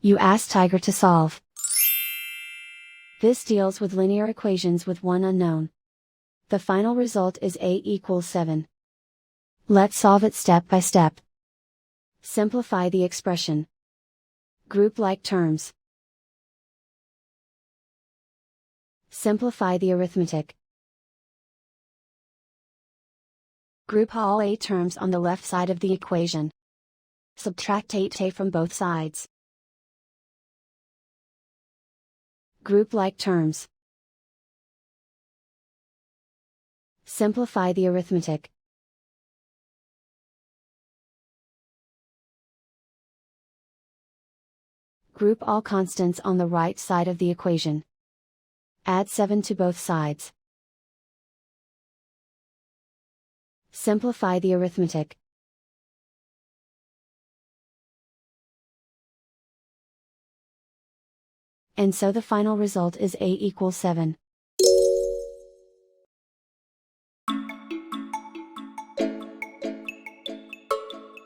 You ask Tiger to solve. This deals with linear equations with one unknown. The final result is a equals 7. Let's solve it step by step. Simplify the expression. Group like terms. Simplify the arithmetic. Group all a terms on the left side of the equation. Subtract 8a from both sides. Group like terms. Simplify the arithmetic. Group all constants on the right side of the equation. Add 7 to both sides. Simplify the arithmetic. And so the final result is a equals 7.